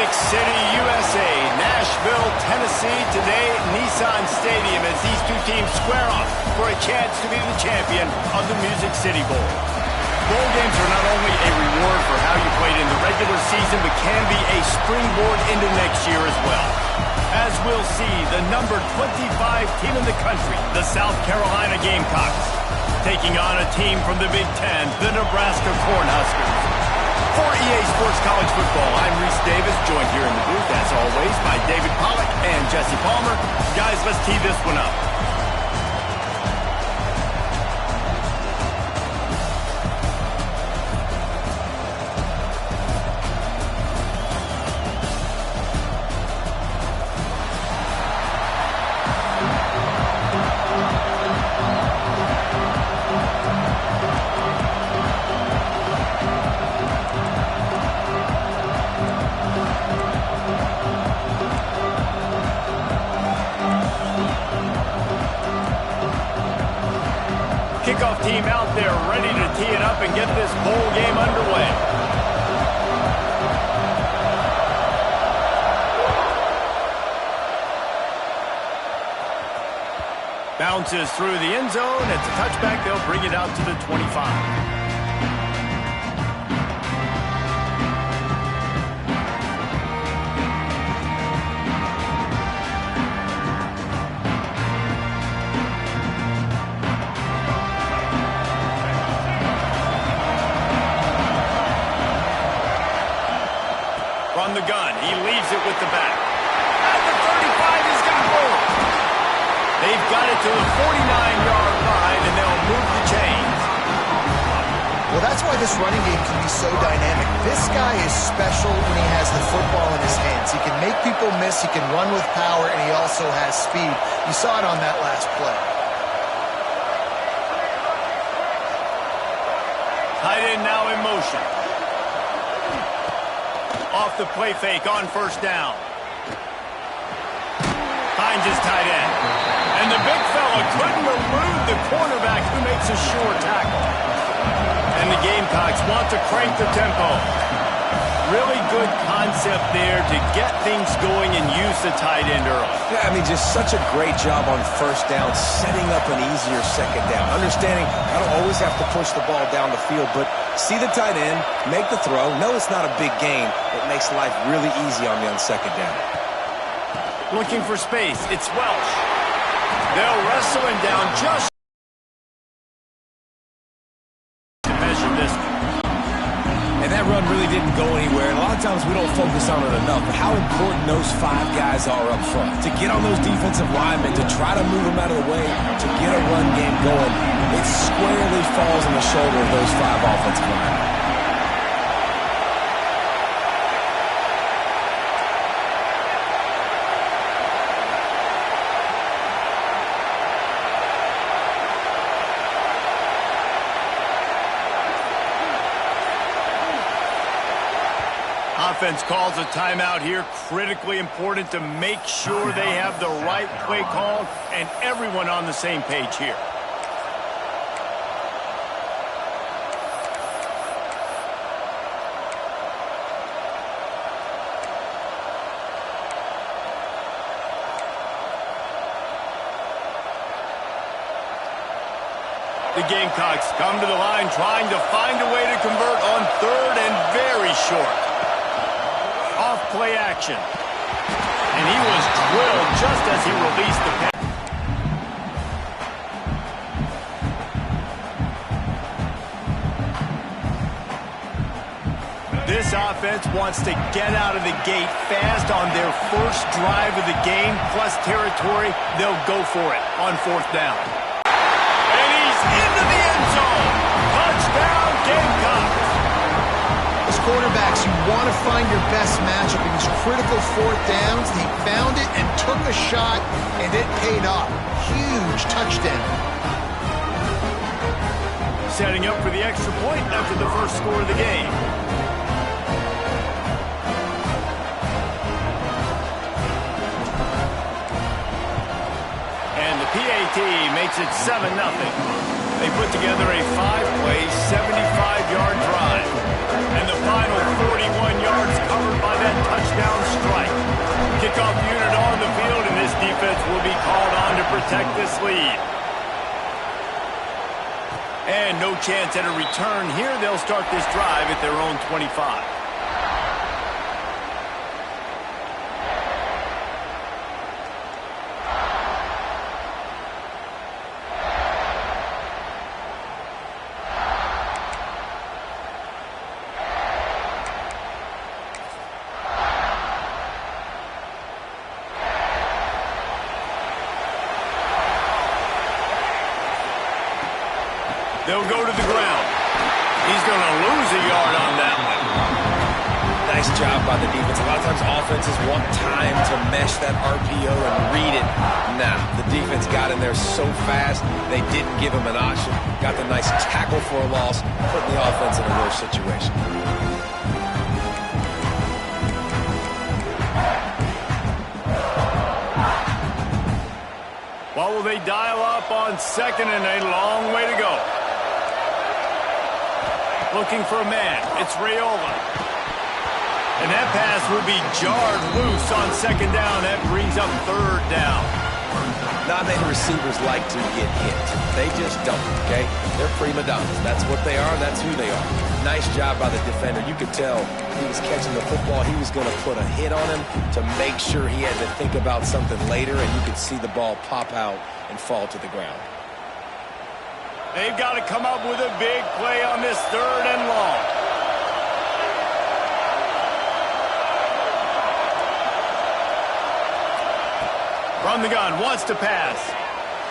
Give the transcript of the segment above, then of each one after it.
Music City, USA, Nashville, Tennessee. Today, Nissan Stadium as these two teams square off for a chance to be the champion of the Music City Bowl. Bowl games are not only a reward for how you played in the regular season, but can be a springboard into next year as well. As we'll see, the number 25 team in the country, the South Carolina Gamecocks, taking on a team from the Big Ten, the Nebraska Cornhuskers. For EA Sports College Football, I'm Reese Davis, joined here in the booth, as always, by David Pollack and Jesse Palmer. Guys, let's tee this one up. Kickoff team out there ready to tee it up and get this bowl game underway. Bounces through the end zone. It's a touchback. They'll bring it out to the 25. From the gun, he leaves it with the back. At the 35, he's got room. They've got it to the 49-yard line, and they'll move the chains. Well, that's why this running game can be so dynamic. This guy is special when he has the football in his hands. He can make people miss, he can run with power, and he also has speed. You saw it on that last play. Tight end now in motion. Off the play fake on first down. Finds his tight end. And the big fella couldn't elude the cornerback who makes a sure tackle. And the Gamecocks want to crank the tempo. Really good concept there to get things going and use the tight end early. Yeah, I mean, just such a great job on first down, setting up an easier second down. Understanding I don't always have to push the ball down the field, but see the tight end, make the throw. No, it's not a big gain. It makes life really easy on me on second down. Looking for space. It's Welsh. They'll wrestle him down just to measure this. And that run really didn't go anywhere. And a lot of times we don't focus on it enough, but how important those five guys are up front. To get on those defensive linemen, to try to move them out of the way, to get a run game going, it squarely falls on the shoulder of those five offensive linemen. Offense calls a timeout here. Critically important to make sure they have the right play call and everyone on the same page here. The Gamecocks come to the line trying to find a way to convert on third and very short. Off play action. And he was drilled just as he released the pass. This offense wants to get out of the gate fast on their first drive of the game, plus territory. They'll go for it on fourth down. And he's into the end zone. Touchdown, Gamecocks. As quarterbacks, you want to find your best matchup in these critical fourth downs. He found it and took a shot, and it paid off. Huge touchdown. Setting up for the extra point after the first score of the game. And the PAT makes it 7-0. They put together a 5-play, 75-yard drive. And the final 41 yards covered by that touchdown kickoff unit on the field, and this defense will be called on to protect this lead. And no chance at a return here. They'll start this drive at their own 25. They'll go to the ground. He's going to lose a yard on that one. Nice job by the defense. A lot of times offenses want time to mesh that RPO and read it. Nah, the defense got in there so fast, they didn't give him an option. Got the nice tackle for a loss, putting the offense in a worse situation. What will they dial up on second and a long way to go? Looking for a man. It's Raiola. And that pass will be jarred loose on second down. That brings up third down. Not many receivers like to get hit. They just don't, okay? They're prima donnas. That's what they are. That's who they are. Nice job by the defender. You could tell he was catching the football. He was going to put a hit on him to make sure he had to think about something later, and you could see the ball pop out and fall to the ground. They've got to come up with a big play on this third and long. From the gun, wants to pass.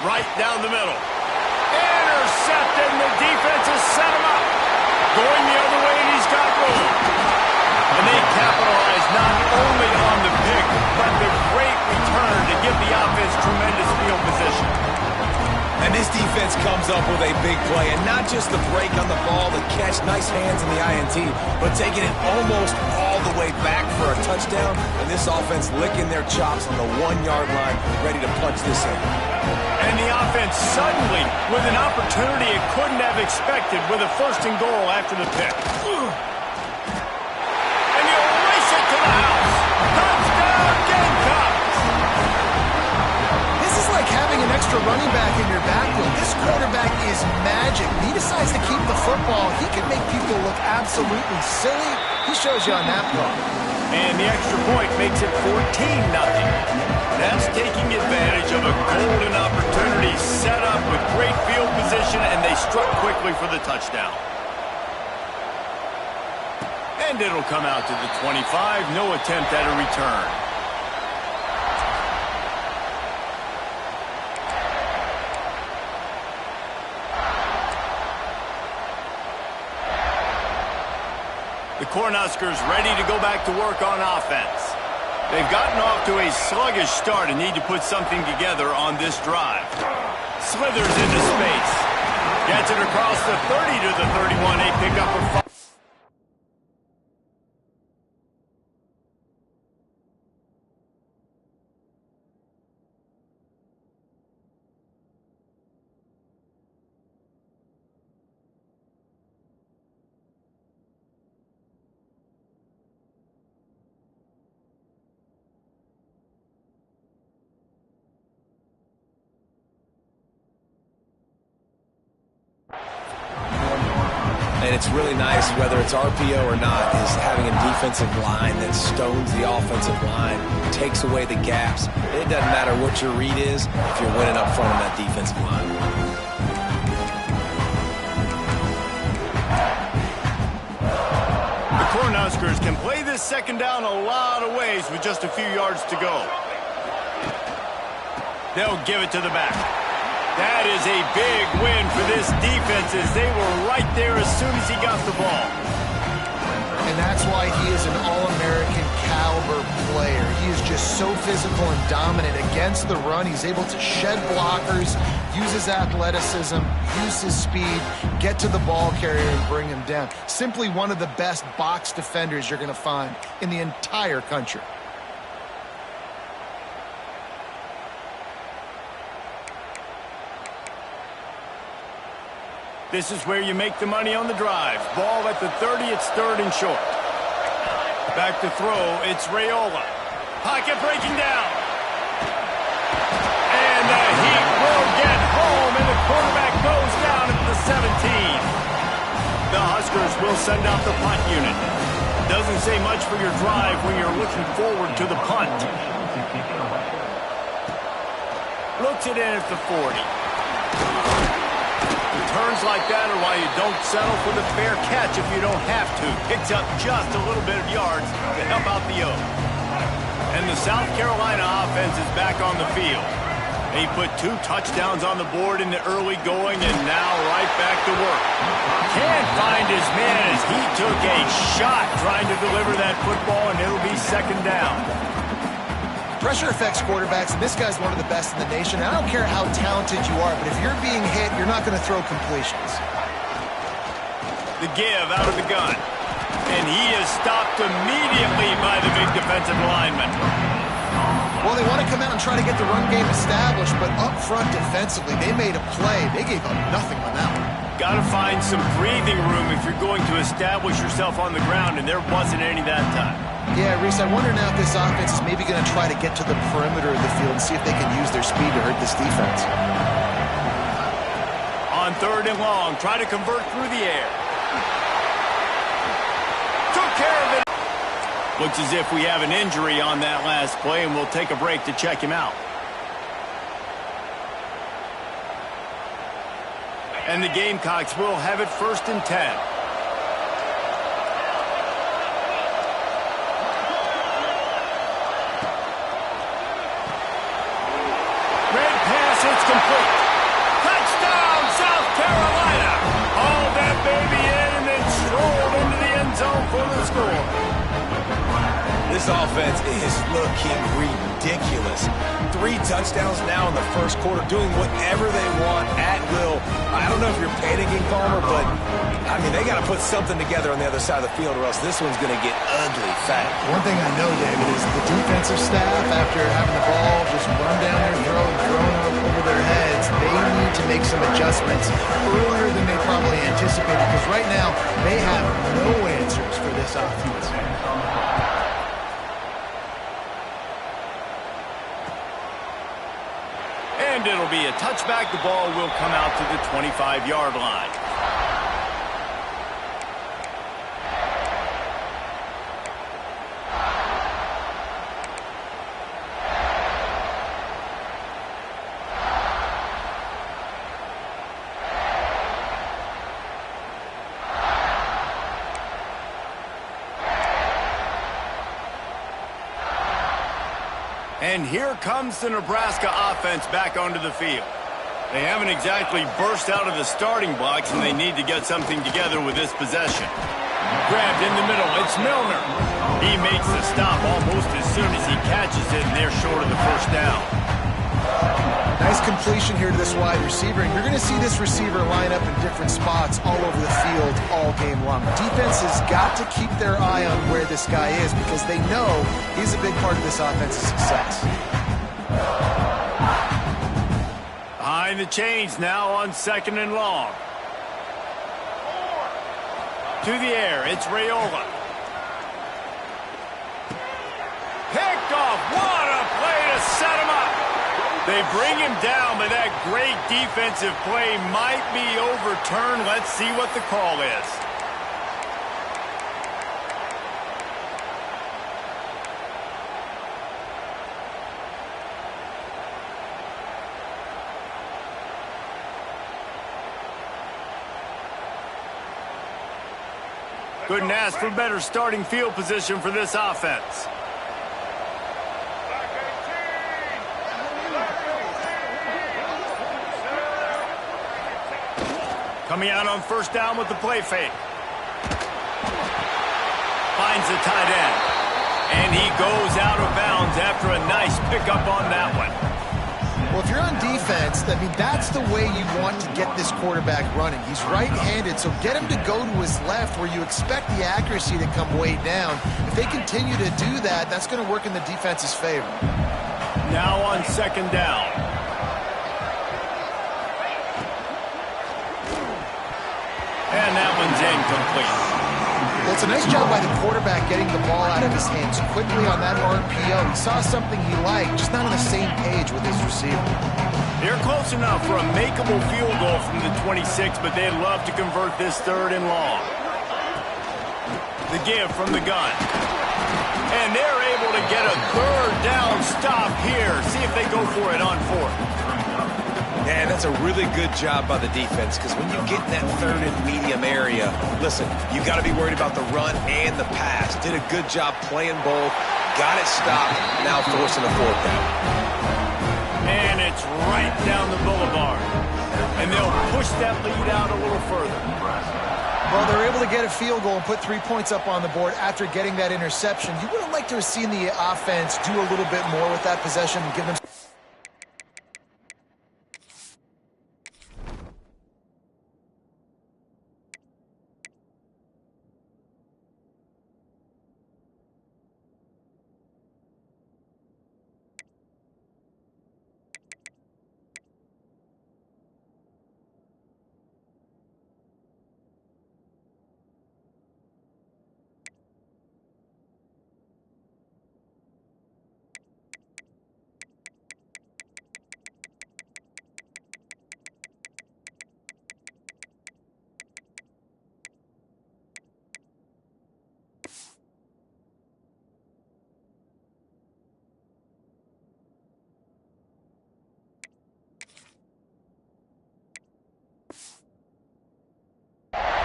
Right down the middle. Intercepted, and the defense has set him up. Going the other way, and he's got room. And they capitalize not only on the pick, but the great return to give the offense tremendous field position. And this defense comes up with a big play, and not just the break on the ball, the catch, nice hands in the INT, but taking it almost all the way back for a touchdown, and this offense licking their chops on the 1-yard line, ready to punch this in. And the offense suddenly, with an opportunity it couldn't have expected, with a first and goal after the pick. And he'll race it to the house. Touchdown, Gamecocks! This is like having an extra running back in your backfield. This quarterback is magic. When he decides to keep the football, he can make people look absolutely silly. He shows you on that play. And the extra point makes it 14-0. That's taking advantage of a golden opportunity set up with great field position, and they struck quickly for the touchdown. And it'll come out to the 25. No attempt at a return. The Cornhuskers ready to go back to work on offense. They've gotten off to a sluggish start and need to put something together on this drive. Slithers into space. Gets it across the 30 to the 31. They pick up a 5. And it's really nice, whether it's RPO or not, is having a defensive line that stones the offensive line, takes away the gaps. It doesn't matter what your read is if you're winning up front on that defensive line. The Cornhuskers can play this second down a lot of ways with just a few yards to go. They'll give it to the back. That is a big win for this defense, as they were right there as soon as he got the ball. And that's why he is an All-American caliber player. He is just so physical and dominant against the run. He's able to shed blockers, use his athleticism, use his speed, get to the ball carrier and bring him down. Simply one of the best box defenders you're going to find in the entire country. This is where you make the money on the drive. Ball at the 30, it's third and short. Back to throw, it's Raiola. Pocket breaking down. And the Heat will get home, and the quarterback goes down at the 17. The Huskers will send out the punt unit. Doesn't say much for your drive when you're looking forward to the punt. Looks it in at the 40. Turns like that are why you don't settle for the fair catch if you don't have to. Picks up just a little bit of yards to help out the Oaks. And the South Carolina offense is back on the field. He put 2 touchdowns on the board in the early going and now right back to work. Can't find his man as he took a shot trying to deliver that football, and it'll be second down. Pressure affects quarterbacks, and this guy's one of the best in the nation. I don't care how talented you are, but if you're being hit, you're not going to throw completions. The give out of the gun. And he is stopped immediately by the big defensive lineman. Well, they want to come out and try to get the run game established, but up front defensively, they made a play. They gave up nothing on that one. Got to find some breathing room if you're going to establish yourself on the ground, and there wasn't any that time. Yeah, Reese, I wonder now if this offense is maybe going to try to get to the perimeter of the field and see if they can use their speed to hurt this defense. On 3rd and long, try to convert through the air. Took care of it. Looks as if we have an injury on that last play, and we'll take a break to check him out. And the Gamecocks will have it 1st and 10. Red pass, it's complete. Touchdown, South Carolina. Haul that baby in and then strolled into the end zone for the score. This offense is looking ridiculous. 3 touchdowns now in the first quarter, doing whatever they want at will. I don't know if you're panicking, Palmer, but, I mean, they got to put something together on the other side of the field or else this one's going to get ugly fast. One thing I know, David, is the defensive staff, after having the ball just run down their throat and thrown over their heads, they need to make some adjustments earlier than they probably anticipated, because right now they have no answers for this offense. And it'll be a touchback. The ball will come out to the 25-yard line. And here comes the Nebraska offense back onto the field. They haven't exactly burst out of the starting blocks, and they need to get something together with this possession. Grabbed in the middle, it's Milner. He makes the stop almost as soon as he catches it, and they're short of the first down. Nice completion here to this wide receiver, and you're going to see this receiver line up in different spots all over the field all game long. Defense has got to keep their eye on where this guy is because they know he's a big part of this offense's success. Behind the chains now on 2nd and long. To the air, it's Raiola. Picked off, what a play to set him up. They bring him down, but that great defensive play might be overturned. Let's see what the call is. Couldn't ask for better starting field position for this offense. Coming out on 1st down with the play fake. Finds the tight end. And he goes out of bounds after a nice pickup on that one. Well, if you're on defense, I mean, that's the way you want to get this quarterback running. He's right-handed, so get him to go to his left where you expect the accuracy to come way down. If they continue to do that, that's going to work in the defense's favor. Now on 2nd down. And that one's incomplete. Well, it's a nice job by the quarterback getting the ball out of his hands quickly on that RPO. He saw something he liked, just not on the same page with his receiver. They're close enough for a makeable field goal from the 26, but they'd love to convert this 3rd and long. The give from the gun. And they're able to get a 3rd down stop here. See if they go for it on 4th. And that's a really good job by the defense, because when you get in that 3rd and medium area, listen, you got to be worried about the run and the pass. Did a good job playing both, got it stopped, now forcing a 4th down. And it's right down the boulevard. And they'll push that lead out a little further. Well, they're able to get a field goal and put 3 points up on the board after getting that interception. You would have liked to have seen the offense do a little bit more with that possession and give them...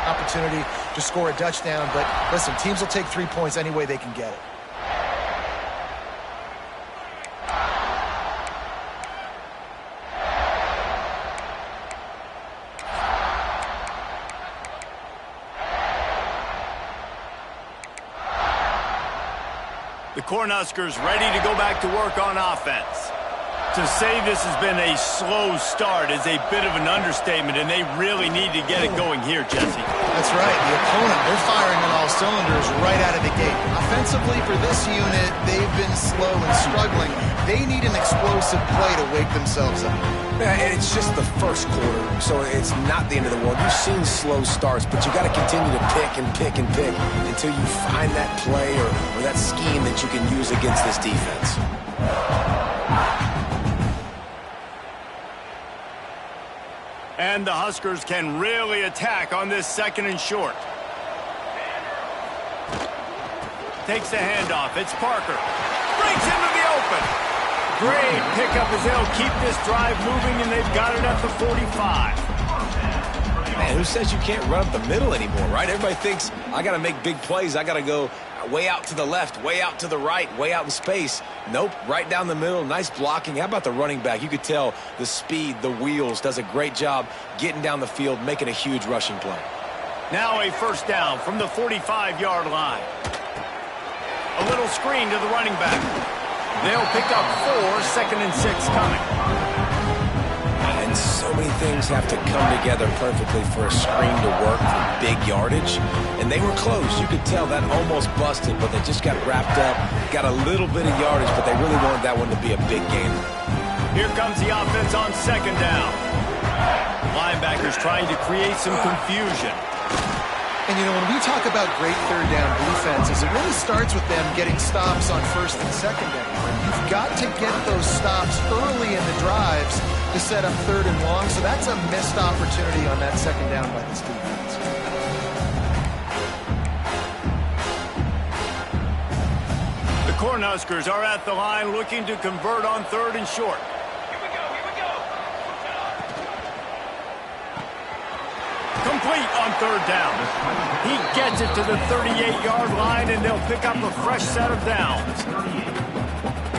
opportunity to score a touchdown, but listen, teams will take 3 points any way they can get it. The Cornhuskers ready to go back to work on offense. To say this has been a slow start is a bit of an understatement, and they really need to get it going here, Jesse. That's right. The opponent, they're firing on all cylinders right out of the gate. Offensively, for this unit, they've been slow and struggling. They need an explosive play to wake themselves up. Yeah, and it's just the first quarter, so it's not the end of the world. You've seen slow starts, but you got to continue to pick and pick and pick until you find that play or that scheme that you can use against this defense. And the Huskers can really attack on this 2nd and short. Takes the handoff. It's Parker. Breaks into the open. Great pickup as they'll keep this drive moving, and they've got it at the 45. Man, who says you can't run up the middle anymore, right? Everybody thinks, I got to make big plays. I got to go way out to the left, way out to the right, way out in space. Nope, right down the middle. Nice blocking. How about the running back? You could tell the speed, the wheels, does a great job getting down the field, making a huge rushing play. Now a 1st down from the 45-yard line. A little screen to the running back. They'll pick up 4, 2nd and 6 coming. And so many things have to come together perfectly for a screen to work for big yardage. And they were close. You could tell that almost busted, but they just got wrapped up, got a little bit of yardage, but they really wanted that one to be a big game. Here comes the offense on 2nd down. Linebackers trying to create some confusion. And, you know, when we talk about great 3rd down defenses, it really starts with them getting stops on 1st and 2nd down. You've got to get those stops early in the drives to set up 3rd and long, so that's a missed opportunity on that 2nd down by this defense. The Cornhuskers are at the line looking to convert on 3rd and short. Complete on 3rd down. He gets it to the 38-yard line, and they'll pick up a fresh set of downs.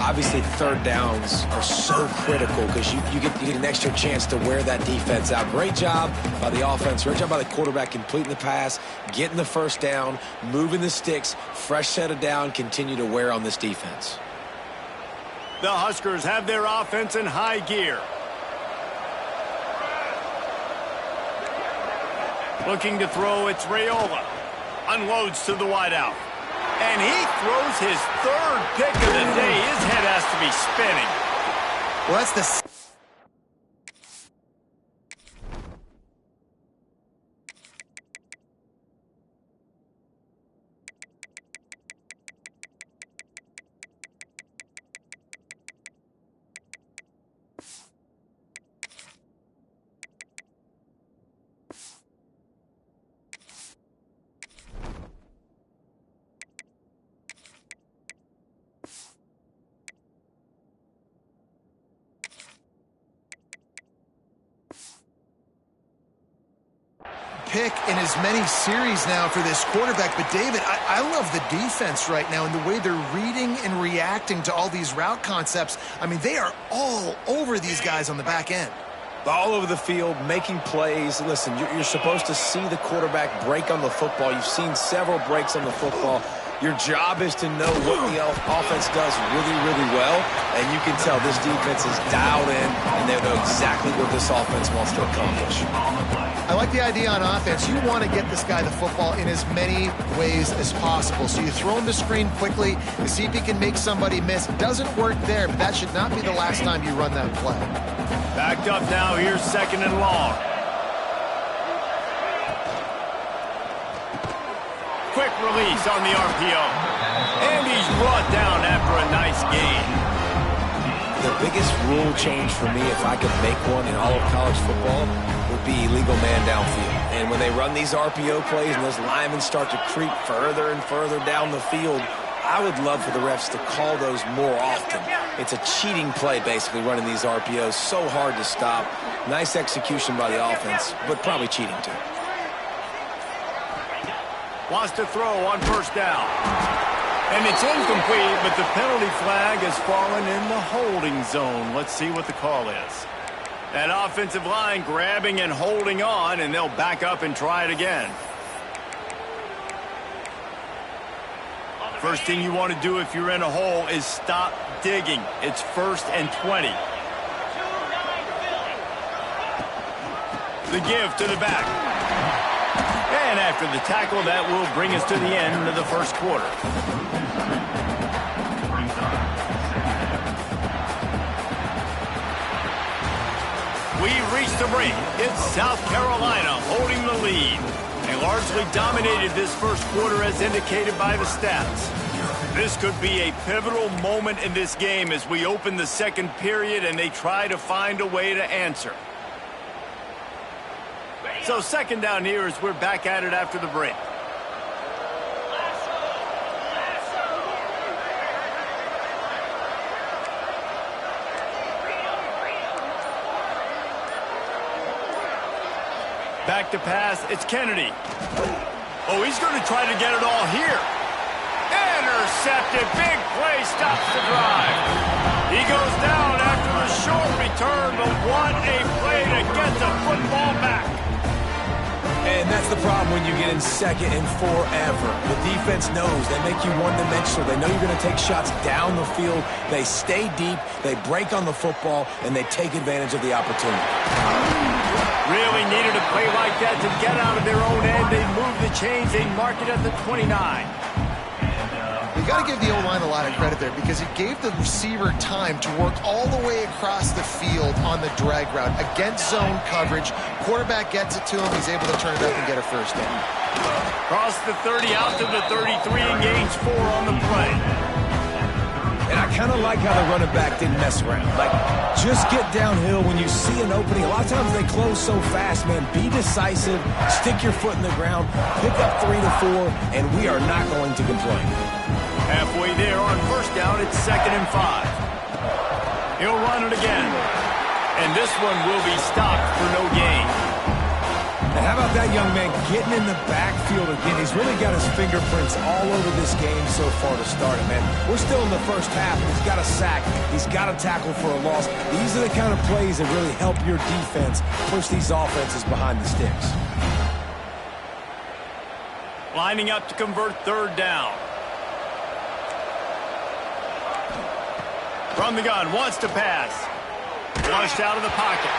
Obviously, 3rd downs are so critical because you get an extra chance to wear that defense out. Great job by the offense. Great job by the quarterback completing the pass, getting the 1st down, moving the sticks, fresh set of down, continue to wear on this defense. The Huskers have their offense in high gear. Looking to throw, it's Raiola. Unloads to the wideout. And he throws his 3rd pick of the day. His head has to be spinning. Well, that's the... pick in as many series now for this quarterback. But, David, I love the defense right now and the way they're reading and reacting to all these route concepts. I mean, they are all over these guys on the back end. All over the field, making plays. Listen, you're supposed to see the quarterback break on the football. You've seen several breaks on the football. Your job is to know what the offense does really, really well, and you can tell this defense is dialed in, and they know exactly what this offense wants to accomplish. I like the idea on offense. You want to get this guy the football in as many ways as possible. So you throw him the screen quickly to see if he can make somebody miss. It doesn't work there, but that should not be the last time you run that play. Backed up now. Here's 2nd and long. Quick release on the RPO. And he's brought down after a nice gain. The biggest rule change for me, if I could make one in all of college football, would be illegal man downfield. And when they run these RPO plays and those linemen start to creep further and further down the field, I would love for the refs to call those more often. It's a cheating play, basically, running these RPOs. So hard to stop. Nice execution by the offense, but probably cheating too. Wants to throw on 1st down. And it's incomplete, but the penalty flag has fallen in the holding zone. Let's see what the call is. That offensive line grabbing and holding on, and they'll back up and try it again. First thing you want to do if you're in a hole is stop digging. It's 1st and 20. The give to the back. And after the tackle, that will bring us to the end of the 1st quarter. We reach the break. It's South Carolina holding the lead. They largely dominated this 1st quarter as indicated by the stats. This could be a pivotal moment in this game as we open the 2nd period and they try to find a way to answer. So 2nd down here as we're back at it after the break. Back to pass, it's Kennedy. Oh, he's going to try to get it all here. Intercepted, big play, stops the drive. He goes down after the short return, but what a play to get the football back. And that's the problem when you get in 2nd and forever. The defense knows. They make you one-dimensional. They know you're going to take shots down the field. They stay deep, they break on the football, and they take advantage of the opportunity. Really needed a play like that to get out of their own end. They move the chains. They mark it at the 29. You got to give the O-line a lot of credit there because it gave the receiver time to work all the way across the field on the drag route against zone coverage. Quarterback gets it to him. He's able to turn it up and get a 1st down. Cross the 30 out to the 33 and gains 4 on the play. And I kind of like how the running back didn't mess around. Like, just get downhill when you see an opening. A lot of times they close so fast, man. Be decisive, stick your foot in the ground, pick up 3 to 4, and we are not going to complain. Halfway there on 1st down, it's 2nd and 5. He'll run it again. And this one will be stopped for no gain. And how about that young man getting in the backfield again? He's really got his fingerprints all over this game so far to start it, man. We're still in the 1st half. He's got a sack. He's got a tackle for a loss. These are the kind of plays that really help your defense push these offenses behind the sticks. Lining up to convert 3rd down. From the gun, wants to pass. Flushed out of the pocket.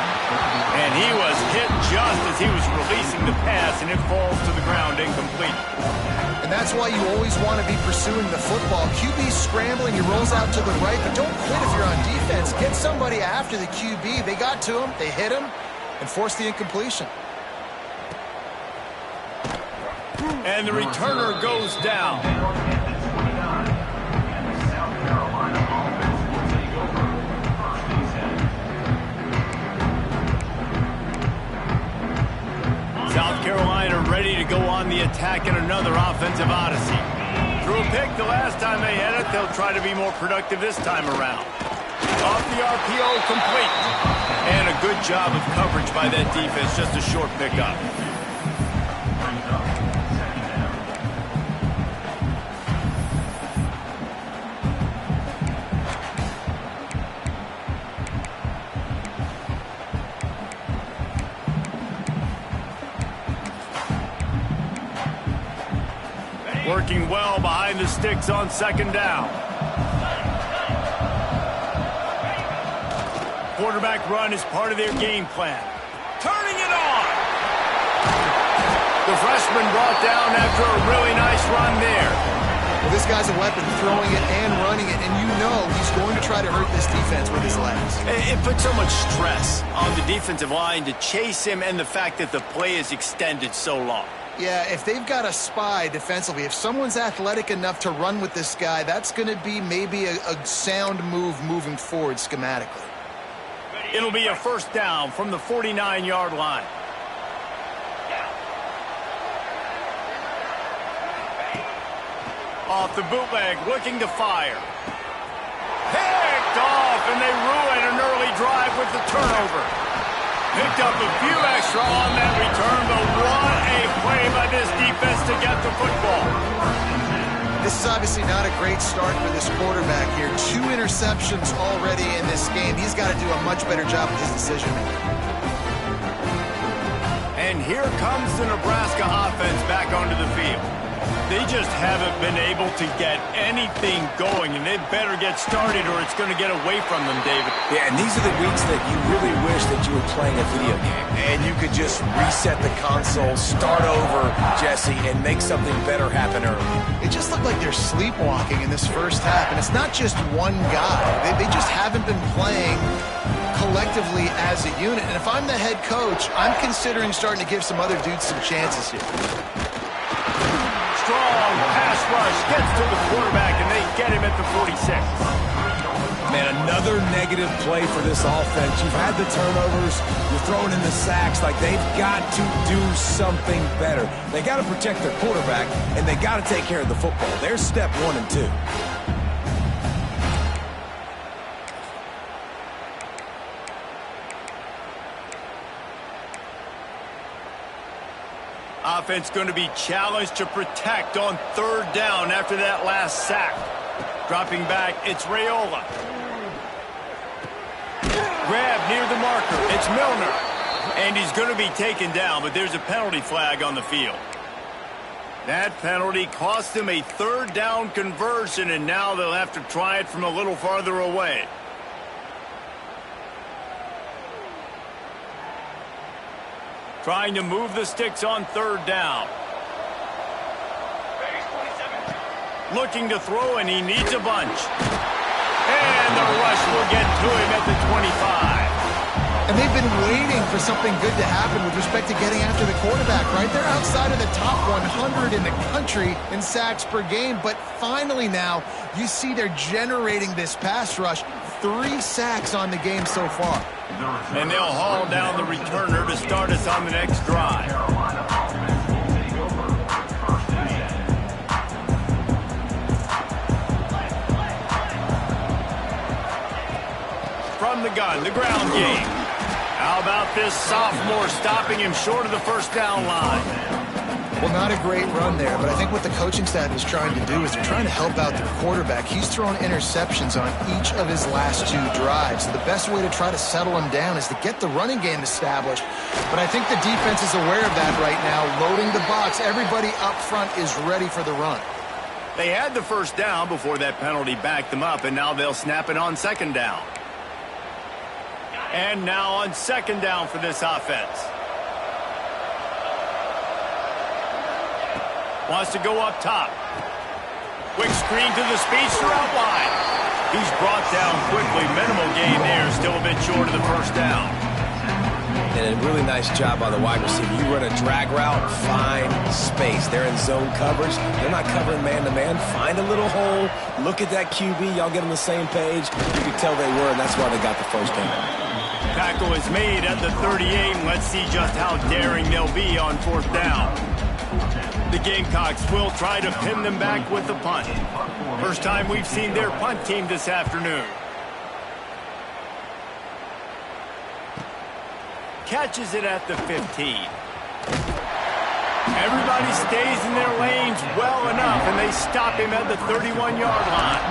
And he was hit just as he was releasing the pass, and it falls to the ground incomplete. And that's why you always want to be pursuing the football. QB scrambling, he rolls out to the right, but don't quit if you're on defense. Get somebody after the QB. They got to him, they hit him, and forced the incompletion. And the returner goes down. South Carolina ready to go on the attack in another offensive odyssey. Threw a pick the last time they had it. They'll try to be more productive this time around. Off the RPO, complete. And a good job of coverage by that defense. Just a short pickup. Working well behind the sticks on second down. Quarterback run is part of their game plan. Turning it on! The freshman brought down after a really nice run there. Well, this guy's a weapon, throwing it and running it, and you know he's going to try to hurt this defense with his legs. It puts so much stress on the defensive line to chase him, and the fact that the play is extended so long. Yeah, if they've got a spy defensively, if someone's athletic enough to run with this guy, that's going to be maybe a sound move moving forward schematically. It'll be a first down from the 49-yard line. Off the bootleg, looking to fire. Picked off, and they ruin an early drive with the turnover. Picked up a few extra on that return, but what a play by this defense to get the football. This is obviously not a great start for this quarterback here. 2 interceptions already in this game. He's got to do a much better job with his decision-making. And here comes the Nebraska offense back onto the field. They just haven't been able to get anything going, and they better get started or it's going to get away from them, David. Yeah, and these are the weeks that you really wish that you were playing a video game, and you could just reset the console, start over, Jesse, and make something better happen early. It just looked like they're sleepwalking in this first half, and it's not just one guy. They just haven't been playing collectively as a unit, and if I'm the head coach, I'm considering starting to give some other dudes some chances here. Strong pass rush gets to the quarterback, and they get him at the 46. Man, another negative play for this offense. You've had the turnovers, you're throwing in the sacks. Like, they've got to do something better. They got to protect their quarterback, and they got to take care of the football. There's step 1 and 2. Offense going to be challenged to protect on third down after that last sack. Dropping back, it's Raiola. Grab near the marker, it's Milner. And he's going to be taken down, but there's a penalty flag on the field. That penalty cost them a third down conversion, and now they'll have to try it from a little farther away. Trying to move the sticks on third down. Looking to throw, and he needs a bunch. And the rush will get to him at the 25. And they've been waiting for something good to happen with respect to getting after the quarterback, right? They're outside of the top 100 in the country in sacks per game, but finally now you see they're generating this pass rush. 3 sacks on the game so far. And they'll haul down the returner to start us on the next drive. From the gun, the ground game. How about this sophomore stopping him short of the first down line? Well, not a great run there, but I think what the coaching staff is trying to do is they're trying to help out their quarterback. He's thrown interceptions on each of his last 2 drives. So the best way to try to settle him down is to get the running game established. But I think the defense is aware of that right now, loading the box. Everybody up front is ready for the run. They had the first down before that penalty backed them up, and now they'll snap it on second down. And now on second down for this offense. Wants to go up top. Quick screen to the speedster out wide. He's brought down quickly. Minimal gain there. Still a bit short of the first down. And a really nice job by the wide receiver. You run a drag route, find space. They're in zone coverage. They're not covering man-to-man. Find a little hole. Look at that QB. Y'all get on the same page. You can tell they were, and that's why they got the first down. Tackle is made at the 38, and let's see just how daring they'll be on fourth down. The Gamecocks will try to pin them back with the punt. First time we've seen their punt team this afternoon. Catches it at the 15. Everybody stays in their lanes well enough, and they stop him at the 31-yard line.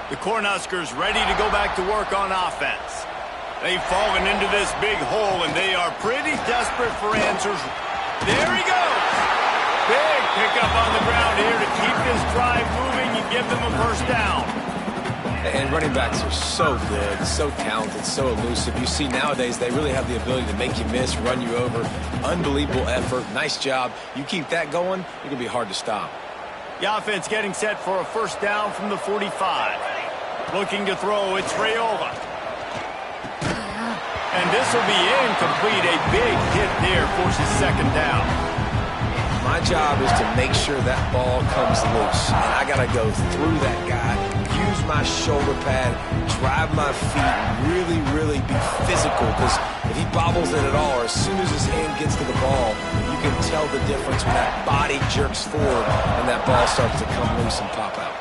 The Cornhuskers ready to go back to work on offense. They've fallen into this big hole, and they are pretty desperate for answers. There he goes. Big pickup on the ground here to keep this drive moving and give them a first down. And running backs are so good, so talented, so elusive. You see nowadays they really have the ability to make you miss, run you over. Unbelievable effort. Nice job. You keep that going, it can be hard to stop. The offense getting set for a first down from the 45. Looking to throw, it's Raiola. And this will be incomplete. A big hit there forces second down. My job is to make sure that ball comes loose. And I got to go through that guy, use my shoulder pad, drive my feet, really be physical. Because if he bobbles it at all, or as soon as his hand gets to the ball, you can tell the difference when that body jerks forward and that ball starts to come loose and pop out.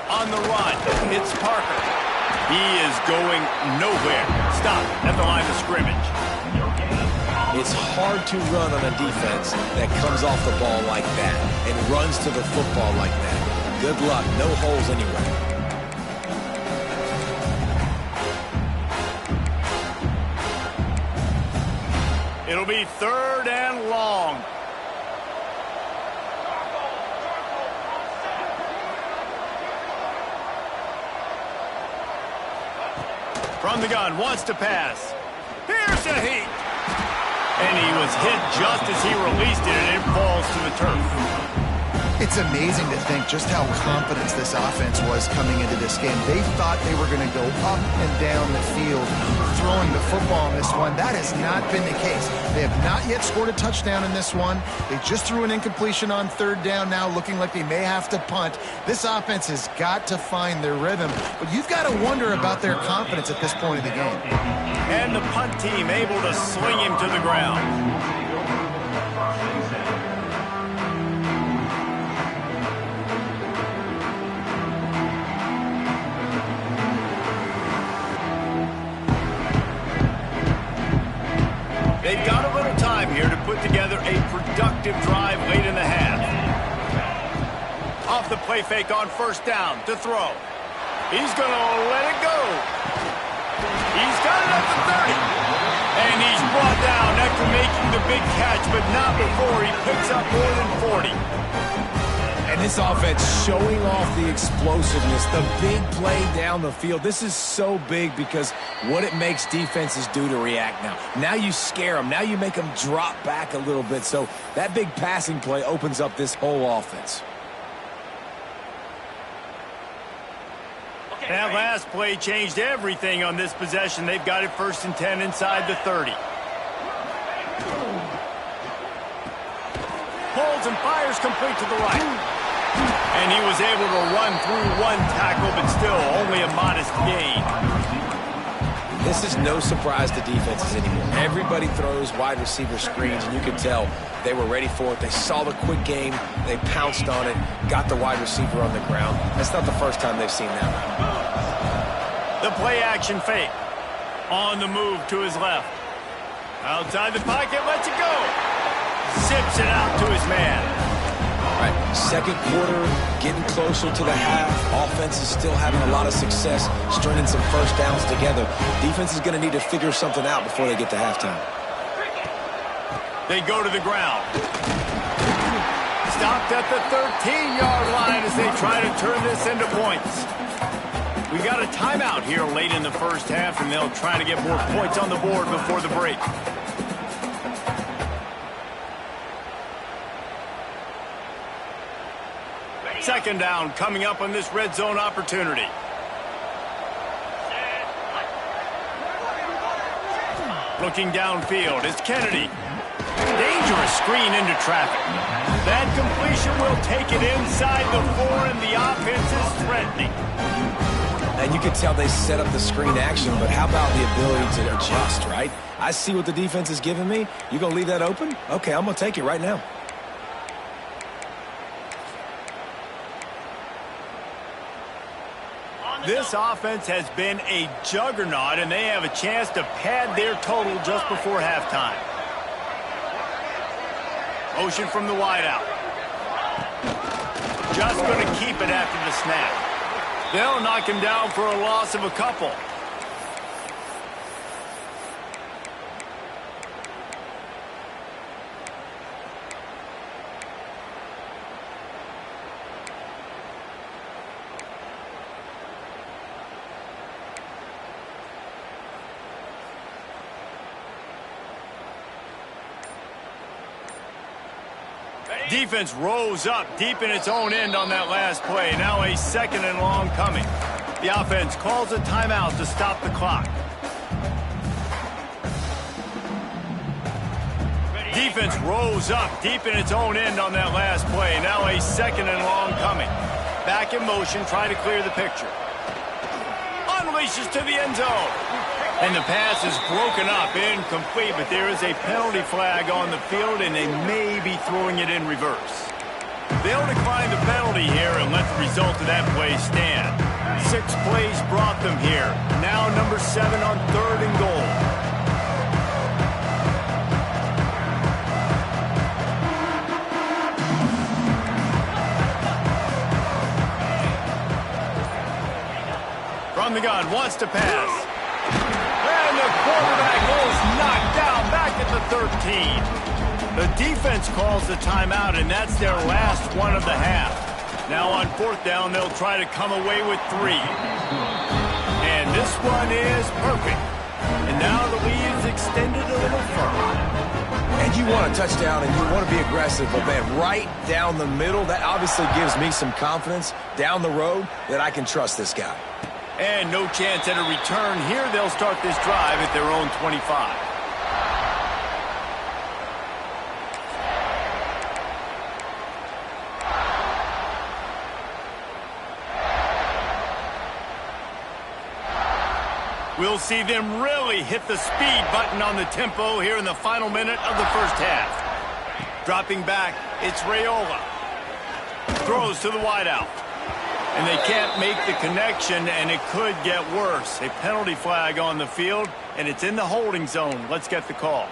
On the run, it's Parker. He is going nowhere. Stop at the line of scrimmage. It's hard to run on a defense that comes off the ball like that and runs to the football like that. Good luck. No holes anywhere. It'll be third and long. From the gun, wants to pass. Here's a heat. And he was hit just as he released it, and it falls to the turf. It's amazing to think just how confident this offense was coming into this game. They thought they were going to go up and down the field throwing the football in this one. That has not been the case. They have not yet scored a touchdown in this one. They just threw an incompletion on third down now, looking like they may have to punt. This offense has got to find their rhythm. But you've got to wonder about their confidence at this point of the game. And the punt team able to sling him to the ground. They've got a little time here to put together a productive drive late in the half. Off the play fake on first down to throw. He's going to let it go. He's got it up to 30. And he's brought down after making the big catch, but not before he picks up more than 40. And this offense showing off the explosiveness, the big play down the field. This is so big because what it makes defenses do to react now. Now you scare them. Now you make them drop back a little bit. So that big passing play opens up this whole offense. That last play changed everything on this possession. They've got it 1st and 10 inside the 30. Pulls and fires complete to the right. And he was able to run through one tackle, but still only a modest gain. This is no surprise to defenses anymore. Everybody throws wide receiver screens, and you can tell they were ready for it. They saw the quick game. They pounced on it, got the wide receiver on the ground. That's not the first time they've seen that. The play action fake. On the move to his left. Outside the pocket, lets it go. Zips it out to his man. All right, second quarter, getting closer to the half. Offense is still having a lot of success, stringing some first downs together. Defense is going to need to figure something out before they get to halftime. They go to the ground. Stopped at the 13-yard line as they try to turn this into points. We got a timeout here late in the first half, and they'll try to get more points on the board before the break. Second down coming up on this red zone opportunity. Looking downfield, it's Kennedy. Dangerous screen into traffic. That completion will take it inside the 4, and the offense is threatening. And you can tell they set up the screen action, but how about the ability to adjust, right? I see what the defense is giving me. You going to leave that open? Okay, I'm going to take it right now. This offense has been a juggernaut, and they have a chance to pad their total just before halftime. Motion from the wideout. Just going to keep it after the snap. They'll knock him down for a loss of a couple. Defense rose up deep in its own end on that last play. Now a second and long coming. The offense calls a timeout to stop the clock. Defense rose up deep in its own end on that last play. Now a second and long coming. Back in motion, trying to clear the picture. Unleashes to the end zone. And the pass is broken up, incomplete, but there is a penalty flag on the field, and they may be throwing it in reverse. They'll decline the penalty here and let the result of that play stand. 6 plays brought them here. Now number 7 on 3rd and goal. From the gun, wants to pass. And the quarterback is knocked down back at the 13. The defense calls the timeout, and that's their last one of the half. Now on 4th down, they'll try to come away with 3. And this one is perfect. And now the lead is extended a little further. And you want a touchdown, and you want to be aggressive, but man, right down the middle, that obviously gives me some confidence down the road that I can trust this guy. And no chance at a return here. They'll start this drive at their own 25. We'll see them really hit the speed button on the tempo here in the final minute of the first half. Dropping back, it's Raiola. Throws to the wideout. And they can't make the connection, and it could get worse. A penalty flag on the field, and it's in the holding zone. Let's get the call.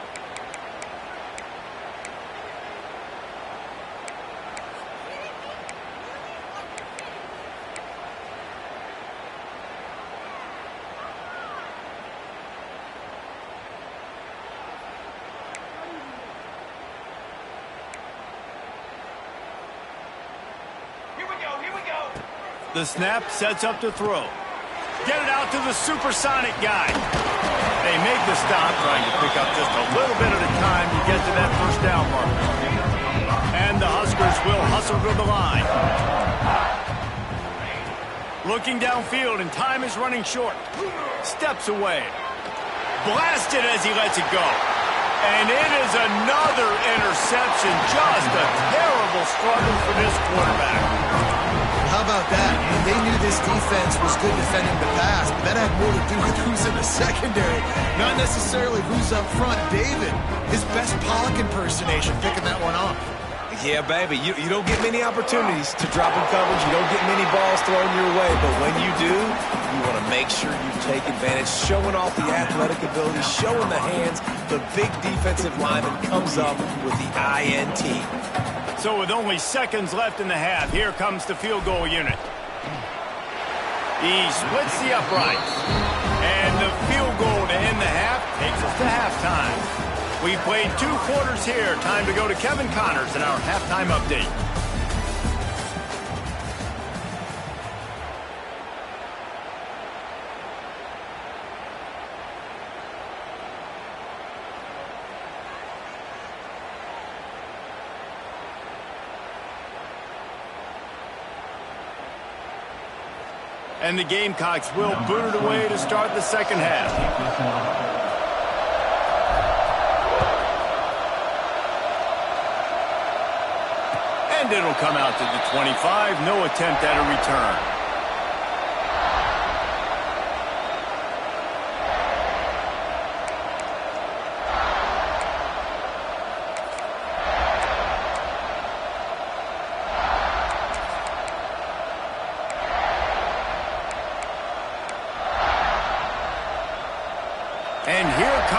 The snap sets up to throw. Get it out to the supersonic guy. They make the stop, trying to pick up just a little bit at a time to get to that first down mark. And the Huskers will hustle to the line. Looking downfield, and time is running short. Steps away. Blasted as he lets it go. And it is another interception. Just a terrible struggle for this quarterback. How about that? They knew this defense was good defending the pass, but that had more to do with who's in the secondary, not necessarily who's up front. David, his best Pollock impersonation, picking that one off. Yeah, baby, you don't get many opportunities to drop in coverage. You don't get many balls thrown your way, but when you do, you want to make sure you take advantage, showing off the athletic ability, showing the hands. The big defensive lineman comes up with the INT. So with only seconds left in the half, here comes the field goal unit. He splits the uprights. And the field goal to end the half takes us to halftime. We've played 2 quarters here. Time to go to Kevin Connors in our halftime update. And the Gamecocks will boot it away to start the second half. And it'll come out to the 25. No attempt at a return.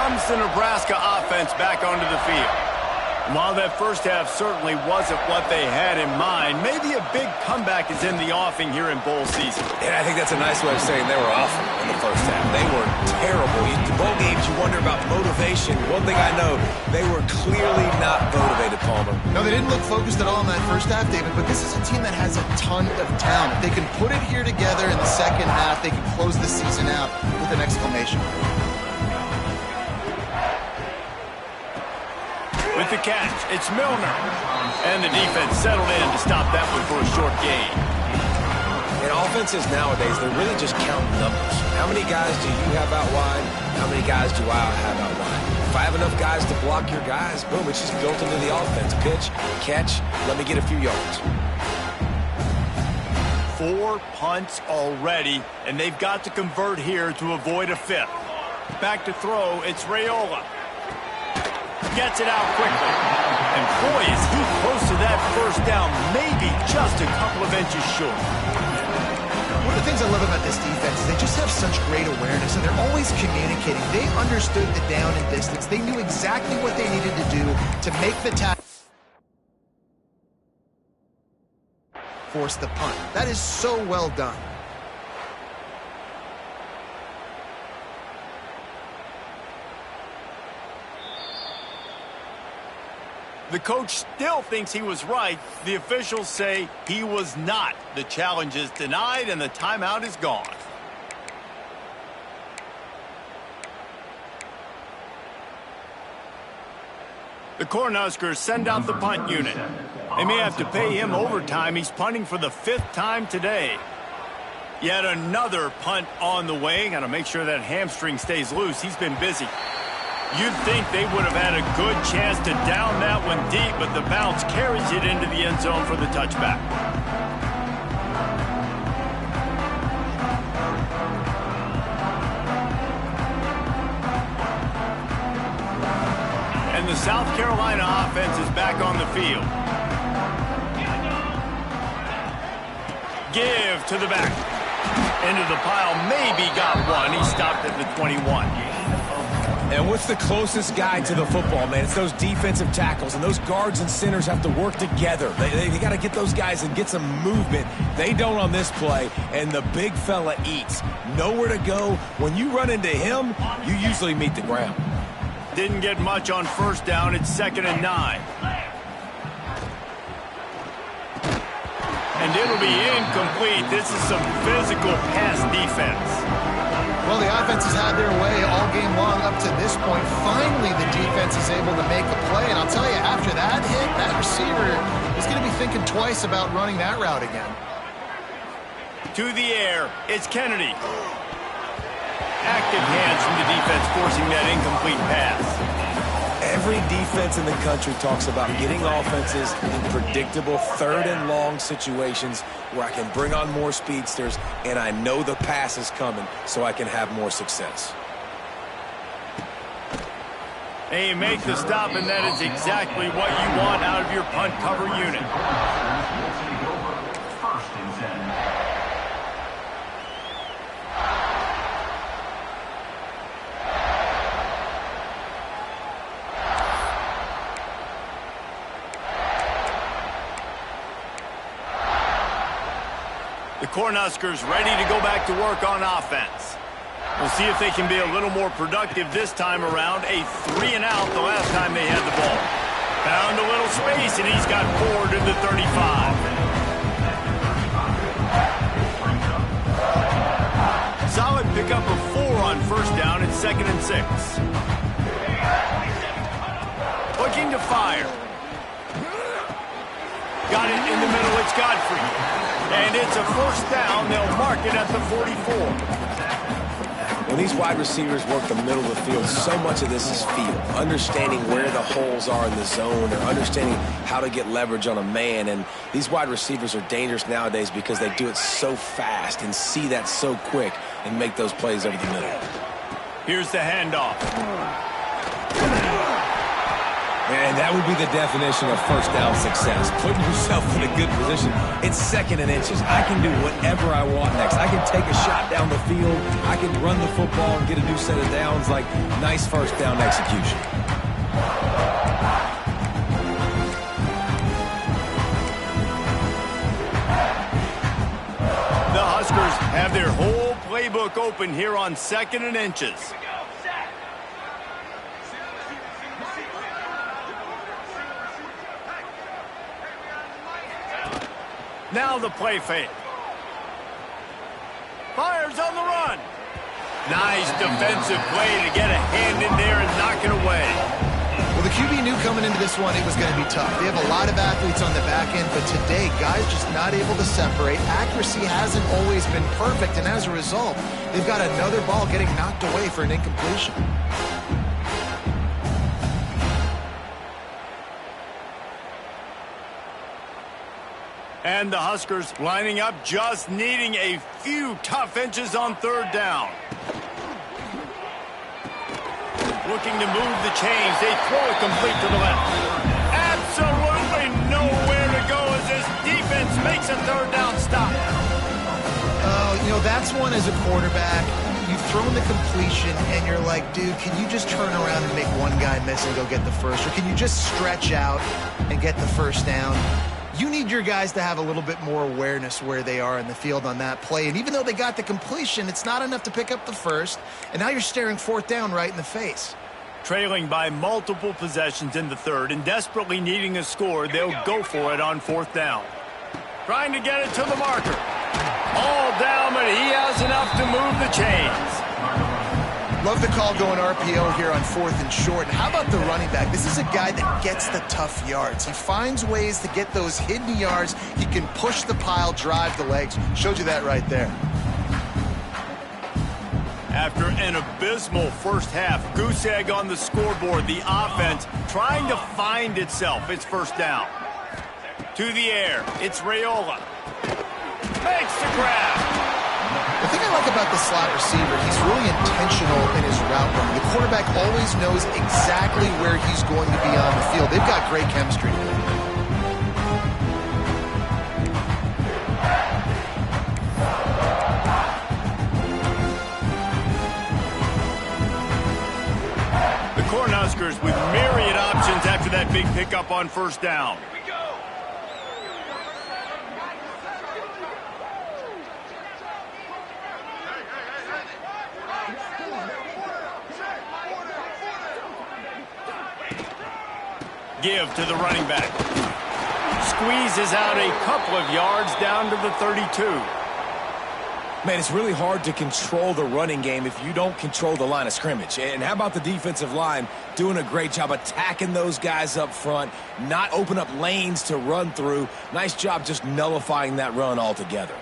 comes the Nebraska offense back onto the field. And while that first half certainly wasn't what they had in mind, maybe a big comeback is in the offing here in bowl season. Yeah, I think that's a nice way of saying they were awful in the first half. They were terrible. The bowl games, you wonder about motivation. One thing I know, they were clearly not motivated, Palmer. No, they didn't look focused at all in that first half, David, but this is a team that has a ton of talent. If they can put it here together in the second half, they can close the season out with an exclamation. With the catch, it's Milner. And the defense settled in to stop that one for a short gain. In offenses nowadays, they're really just counting numbers. How many guys do you have out wide? How many guys do I have out wide? If I have enough guys to block your guys, boom, it's just built into the offense. Pitch, catch, let me get a few yards. 4 punts already, and they've got to convert here to avoid a fifth. Back to throw, it's Raiola. Gets it out quickly. And boy, is he close to that first down, maybe just a couple of inches short. One of the things I love about this defense is they just have such great awareness, and they're always communicating. They understood the down and distance. They knew exactly what they needed to do to make the tackle. Force the punt. That is so well done. The coach still thinks he was right. The officials say he was not. The challenge is denied, and the timeout is gone. The Cornhuskers send out the punt unit. They may have to pay him overtime. He's punting for the 5th time today. Yet another punt on the way. Got to make sure that hamstring stays loose. He's been busy. You'd think they would have had a good chance to down that one deep, but the bounce carries it into the end zone for the touchback. And the South Carolina offense is back on the field. Give to the back. Into the pile, maybe got one. He stopped at the 21. And what's the closest guy to the football, man? It's those defensive tackles, and those guards and centers have to work together. They got to get those guys and get some movement. They don't on this play, and the big fella eats. Nowhere to go. When you run into him, you usually meet the ground. Didn't get much on first down. It's 2nd and 9. And it'll be incomplete. This is some physical pass defense. Well, the offense has had their way all game long up to this point. Finally, the defense is able to make a play. And I'll tell you, after that hit, that receiver is going to be thinking twice about running that route again. To the air, it's Kennedy. Active hands from the defense forcing that incomplete pass. Every defense in the country talks about getting offenses in predictable 3rd and long situations where I can bring on more speedsters and I know the pass is coming so I can have more success. And you make the stop, and that is exactly what you want out of your punt cover unit. The Cornhuskers ready to go back to work on offense. We'll see if they can be a little more productive this time around. A 3 and out the last time they had the ball. Found a little space, and he's got 4 to the 35. Solid pickup of 4 on first down. It's 2nd and 6. Looking to fire. Got it in the middle. It's Godfrey. And it's a first down. They'll mark it at the 44. When these wide receivers work the middle of the field, so much of this is feel. Understanding where the holes are in the zone or understanding how to get leverage on a man. And these wide receivers are dangerous nowadays because they do it so fast and see that so quick and make those plays over the middle. Here's the handoff. And that would be the definition of first down success. Putting yourself in a good position. It's 2nd and inches. I can do whatever I want next. I can take a shot down the field. I can run the football and get a new set of downs. Like, nice first down execution. The Huskers have their whole playbook open here on 2nd and inches. Now the play fake. Fires on the run. Nice defensive play to get a hand in there and knock it away. Well, the QB knew coming into this one it was going to be tough. They have a lot of athletes on the back end, but today, guys just not able to separate. Accuracy hasn't always been perfect, and as a result, they've got another ball getting knocked away for an incompletion. And the Huskers lining up, just needing a few tough inches on 3rd down. Looking to move the chains. They throw it complete to the left. Absolutely nowhere to go as this defense makes a 3rd down stop. You know, that's one as a quarterback. You've thrown the completion, and you're like, dude, can you just turn around and make one guy miss and go get the first? Or can you just stretch out and get the first down? You need your guys to have a little bit more awareness where they are in the field on that play. And even though they got the completion, it's not enough to pick up the first. And now you're staring 4th down right in the face. Trailing by multiple possessions in the 3rd and desperately needing a score, they'll go for it on 4th down. Trying to get it to the marker. All down, but he has enough to move the chains. Love the call going RPO here on 4th and short. And how about the running back? This is a guy that gets the tough yards. He finds ways to get those hidden yards. He can push the pile, drive the legs. Showed you that right there. After an abysmal first half, goose egg on the scoreboard. The offense trying to find itself. It's 1st down. To the air. It's Raiola. Makes the grab. The thing I like about the slot receiver, he's really intentional in his route running. The quarterback always knows exactly where he's going to be on the field. They've got great chemistry together. The Cornhuskers with myriad options after that big pickup on 1st down. Give to the running back. Squeezes out a couple of yards down to the 32. Man, it's really hard to control the running game if you don't control the line of scrimmage. And how about the defensive line doing a great job attacking those guys up front, not open up lanes to run through. Nice job just nullifying that run altogether.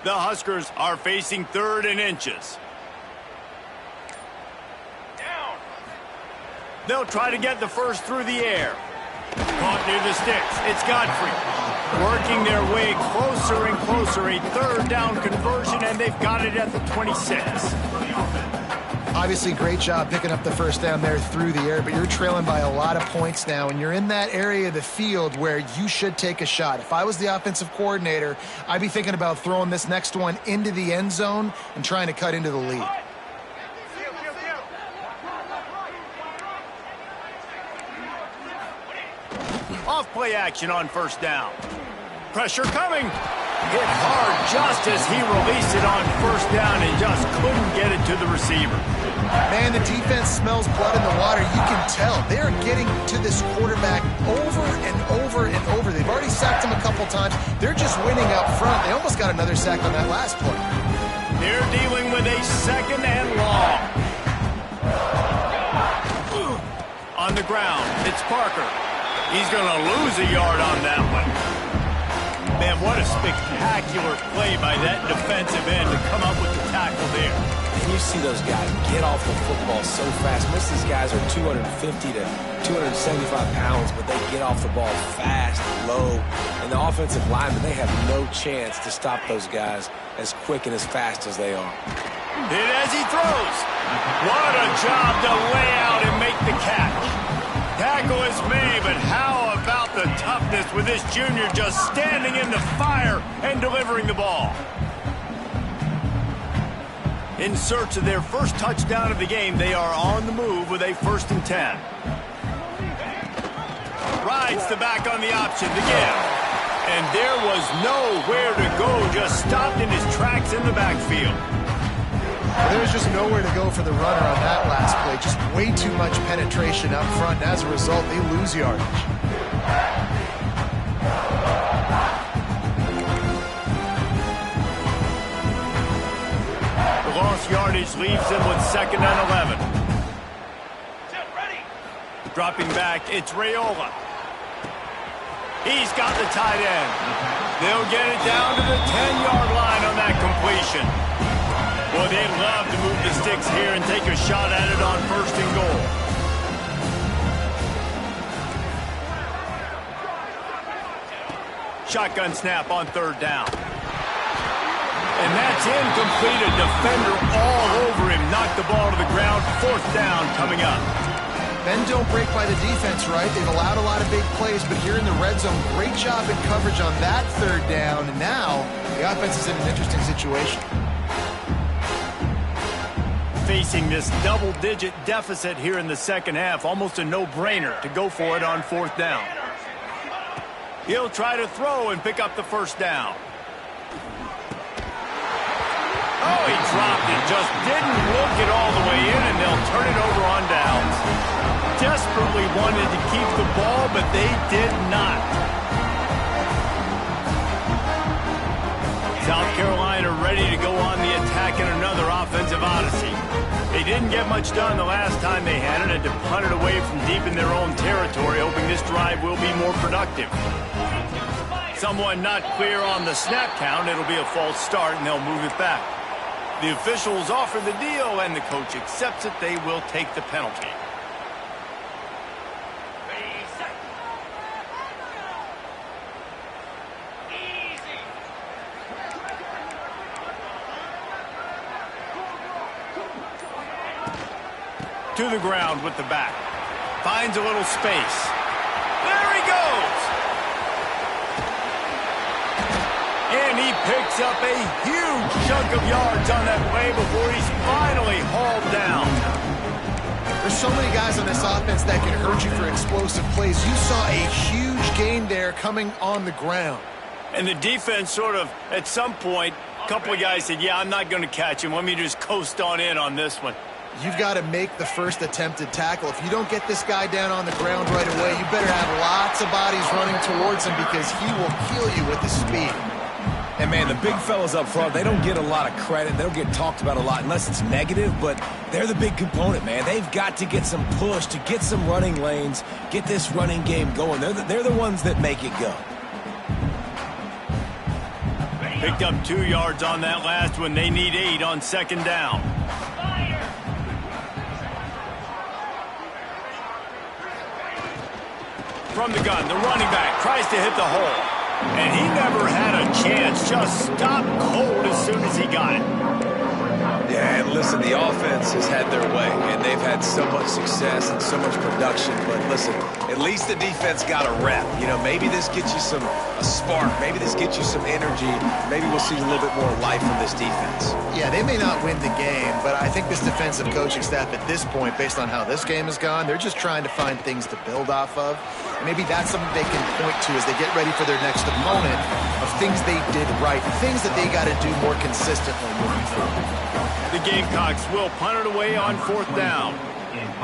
The Huskers are facing 3rd and inches. Down. They'll try to get the first through the air. Caught near the sticks. It's Godfrey. Working their way closer and closer. A 3rd down conversion, and they've got it at the 26. Obviously, great job picking up the first down there through the air, but you're trailing by a lot of points now, and you're in that area of the field where you should take a shot. If I was the offensive coordinator, I'd be thinking about throwing this next one into the end zone and trying to cut into the lead. Off play action on 1st down. Pressure coming. Hit hard just as he released it on 1st down and just couldn't get it to the receiver. Man, the defense smells blood in the water. You can tell. They're getting to this quarterback over and over and over. They've already sacked him a couple times. They're just winning up front. They almost got another sack on that last play. They're dealing with a 2nd and long. On the ground, it's Parker. He's going to lose a yard on that one. Man, what a spectacular play by that defensive end to come up with the tackle there. and you see those guys get off the football so fast. Most of these guys are 250 to 275 pounds, but they get off the ball fast, low. And the offensive linemen, they have no chance to stop those guys as quick and as fast as they are. Hit as he throws. What a job to lay out and make the catch. Tackle is made, but how about the toughness with this junior just standing in the fire and delivering the ball? In search of their first touchdown of the game, they are on the move with a 1st and 10. Rides the back on the option to give. And there was nowhere to go, just stopped in his tracks in the backfield. There was just nowhere to go for the runner on that last play. Just way too much penetration up front, and as a result, they lose yardage. The lost yardage leaves them with 2nd and 11. Dropping back, it's Raiola. He's got the tight end. They'll get it down to the 10-yard line on that completion. Well, they'd love to move the sticks here and take a shot at it on 1st and goal. Shotgun snap on 3rd down. And that's incomplete. A defender all over him. Knocked the ball to the ground. 4th down coming up. Men don't break by the defense, right? They've allowed a lot of big plays, but here in the red zone, great job in coverage on that 3rd down. And now the offense is in an interesting situation. Facing this double-digit deficit here in the 2nd half, almost a no-brainer to go for it on 4th down. He'll try to throw and pick up the 1st down. Oh, he dropped it, just didn't look it all the way in, and they'll turn it over on downs. Desperately wanted to keep the ball, but they did not. South Carolina ready to go on the attack in another offensive odyssey. They didn't get much done the last time they had it, and to punt it away from deep in their own territory, hoping this drive will be more productive. Someone not clear on the snap count. It'll be a false start, and they'll move it back. The officials offer the deal, and the coach accepts it. They will take the penalty. To the ground with the back. Finds a little space. There he goes! And he picks up a huge chunk of yards on that play before he's finally hauled down. There's so many guys on this offense that can hurt you for explosive plays. You saw a huge gain there coming on the ground. And the defense sort of, at some point, a couple of guys said, yeah, I'm not going to catch him. Let me just coast on in on this one. You've got to make the first attempted tackle. If you don't get this guy down on the ground right away, you better have lots of bodies running towards him because he will kill you with his speed. And, man, the big fellas up front, they don't get a lot of credit. They don't get talked about a lot unless it's negative, but they're the big component, man. They've got to get some push, to get some running lanes, get this running game going. They're the ones that make it go. Picked up 2 yards on that last one. They need 8 on 2nd down. From the gun, the running back tries to hit the hole. And he never had a chance, just stopped cold as soon as he got it. Yeah, and listen, the offense has had their way, and they've had so much success and so much production. But listen, at least the defense got a rep. You know, maybe this gets you a spark. Maybe this gets you some energy. Maybe we'll see a little bit more life from this defense. Yeah, they may not win the game, but I think this defensive coaching staff at this point, based on how this game has gone, they're just trying to find things to build off of. And maybe that's something they can point to as they get ready for their next opponent of things they did right, things that they got to do more consistently moving forward. The Gamecocks will punt it away on 4th down.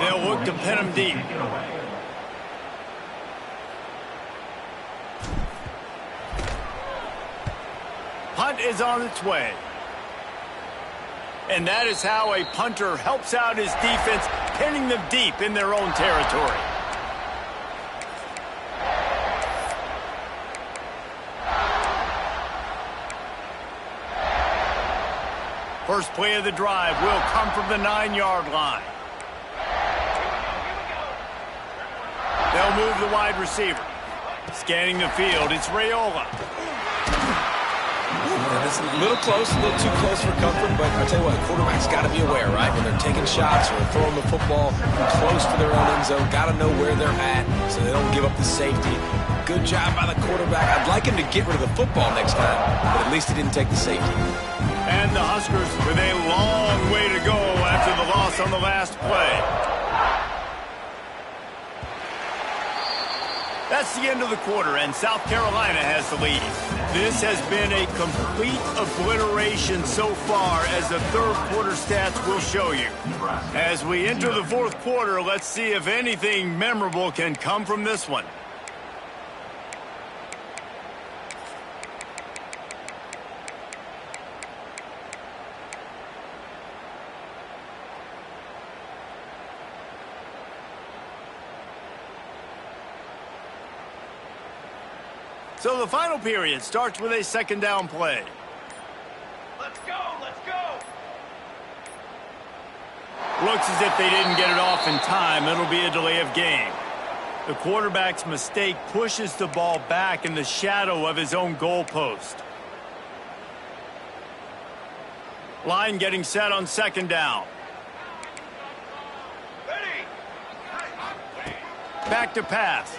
They'll look to pin them deep. Punt is on its way. And that is how a punter helps out his defense, pinning them deep in their own territory. First play of the drive will come from the 9-yard line. They'll move the wide receiver. Scanning the field, it's Raiola. It's a little close, a little too close for comfort, but I'll tell you what, quarterback's got to be aware, right? When they're taking shots or throwing the football close to their own end zone, got to know where they're at so they don't give up the safety. Good job by the quarterback. I'd like him to get rid of the football next time, but at least he didn't take the safety. And the Huskers with a long way to go after the loss on the last play. That's the end of the quarter, and South Carolina has the lead. This has been a complete obliteration so far, as the third quarter stats will show you. As we enter the fourth quarter, let's see if anything memorable can come from this one. So the final period starts with a second down play. Let's go, let's go! Looks as if they didn't get it off in time. It'll be a delay of game. The quarterback's mistake pushes the ball back in the shadow of his own goalpost. Line getting set on second down. Ready! Back to pass.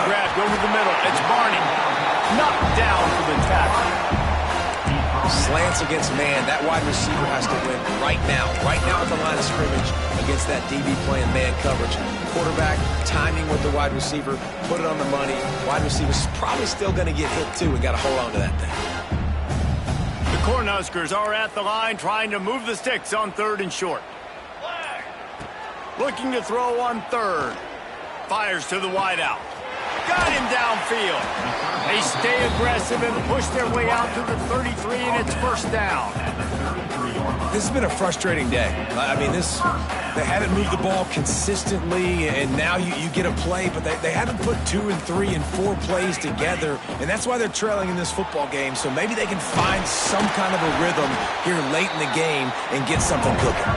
Grabbed over the middle. It's Barney. Knocked down for the tackle. Slants against man. That wide receiver has to win right now at the line of scrimmage against that DB playing man coverage. Quarterback, timing with the wide receiver, put it on the money. Wide receiver's probably still going to get hit too and got to hold on to that thing. The Cornhuskers are at the line trying to move the sticks on third and short. Flag! Looking to throw on third. Fires to the wideout. Got him downfield. They stay aggressive and push their way out to the 33, and it's first down. This has been a frustrating day. I mean, they haven't moved the ball consistently, and now you get a play, but they haven't put 2 and 3 and 4 plays together, and that's why they're trailing in this football game. So maybe they can find some kind of a rhythm here late in the game and get something cooking.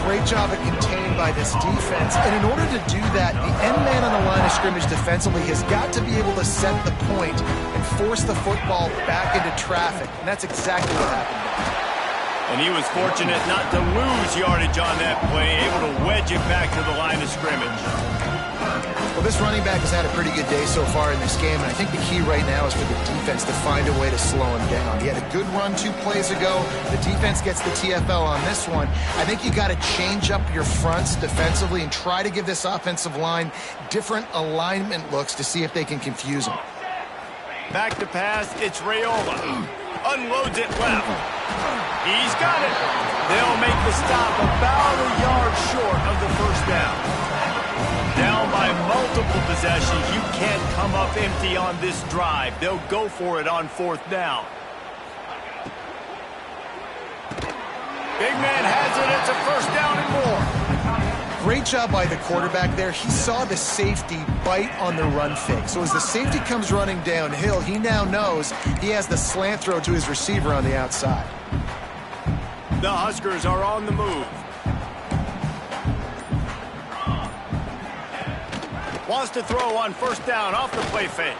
Great job at containing by this defense. And in order to do that, the end man on the line of scrimmage defensively has got to be able to set the point and force the football back into traffic. And that's exactly what happened there. And he was fortunate not to lose yardage on that play, able to wedge it back to the line of scrimmage. Well, this running back has had a pretty good day so far in this game, and I think the key right now is for the defense to find a way to slow him down. He had a good run 2 plays ago. The defense gets the TFL on this one. I think you got to change up your fronts defensively and try to give this offensive line different alignment looks to see if they can confuse him. Back to pass, it's Raiola. Unloads it left. He's got it. They'll make the stop about a yard short of the first down. Down by multiple possessions, you can't come up empty on this drive. They'll go for it on fourth down. Big man has it. It's a first down and more. Great job by the quarterback there. He saw the safety bite on the run fake. So as the safety comes running downhill, he now knows he has the slant throw to his receiver on the outside. The Huskers are on the move. Wants to throw on first down off the play fake.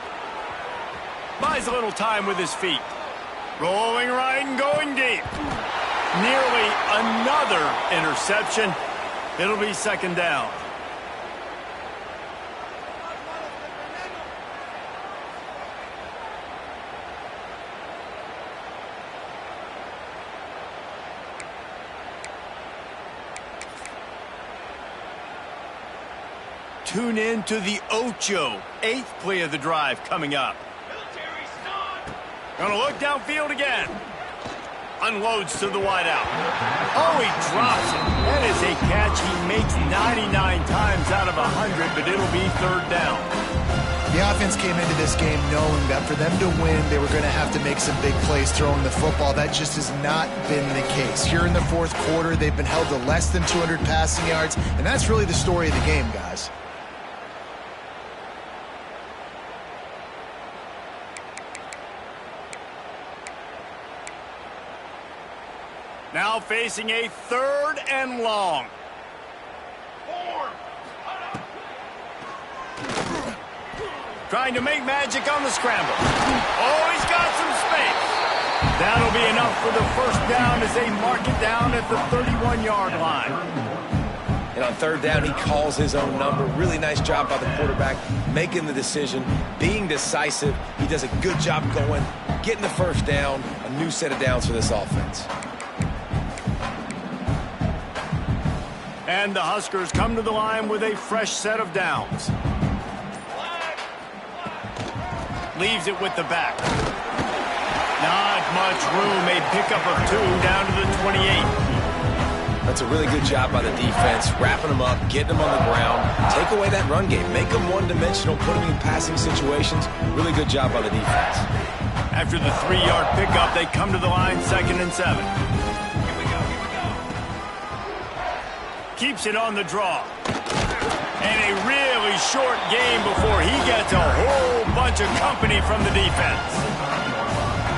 Buys a little time with his feet. Rolling right and going deep. Nearly another interception. It'll be second down. Tune in to the Ocho. 8th play of the drive coming up. Gonna look downfield again. Unloads to the wideout. Oh, he drops it. That is a catch he makes 99 times out of 100, but it'll be third down. The offense came into this game knowing that for them to win, they were going to have to make some big plays throwing the football. That just has not been the case. Here in the fourth quarter, they've been held to less than 200 passing yards, and that's really the story of the game, guys. Now facing a 3rd and long. Trying to make magic on the scramble. Oh, he's got some space. That'll be enough for the first down as they mark it down at the 31-yard line. And on 3rd down, he calls his own number. Really nice job by the quarterback, making the decision, being decisive. He does a good job going, getting the first down, a new set of downs for this offense. And the Huskers come to the line with a fresh set of downs. Leaves it with the back. Not much room. A pickup of 2 down to the 28. That's a really good job by the defense, wrapping them up, getting them on the ground. Take away that run game. Make them one-dimensional, put them in passing situations. Really good job by the defense. After the 3-yard pickup, they come to the line 2nd and 7. Keeps it on the draw. And a really short game before he gets a whole bunch of company from the defense.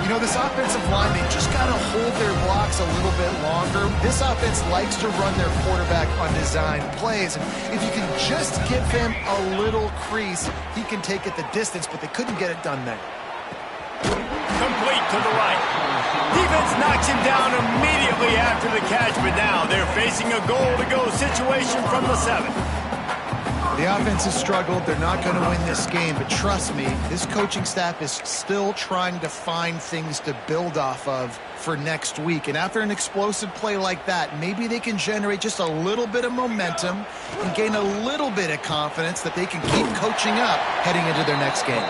You know, this offensive line, they just got to hold their blocks a little bit longer. This offense likes to run their quarterback on design plays. And if you can just give him a little crease, he can take it the distance, but they couldn't get it done there. Complete to the right. Defense knocks him down immediately after the catch, but now they're facing a goal-to-go situation from the 7. The offense has struggled. They're not going to win this game, but trust me, this coaching staff is still trying to find things to build off of for next week. And after an explosive play like that, maybe they can generate just a little bit of momentum and gain a little bit of confidence that they can keep coaching up heading into their next game.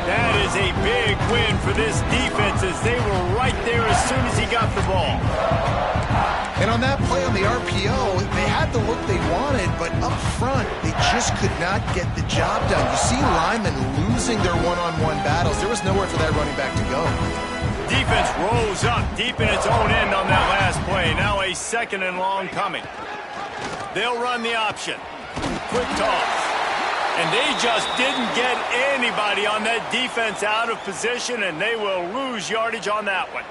That is a big win for this defense as they were right there as soon as he got the ball. And on that play on the RPO, they had the look they wanted, but up front, they just could not get the job done. You see linemen losing their one-on-one battles. There was nowhere for that running back to go. Defense rolls up deep in its own end on that last play. Now a 2nd and long coming. They'll run the option. Quick toss. And they just didn't get anybody on that defense out of position, and they will lose yardage on that one.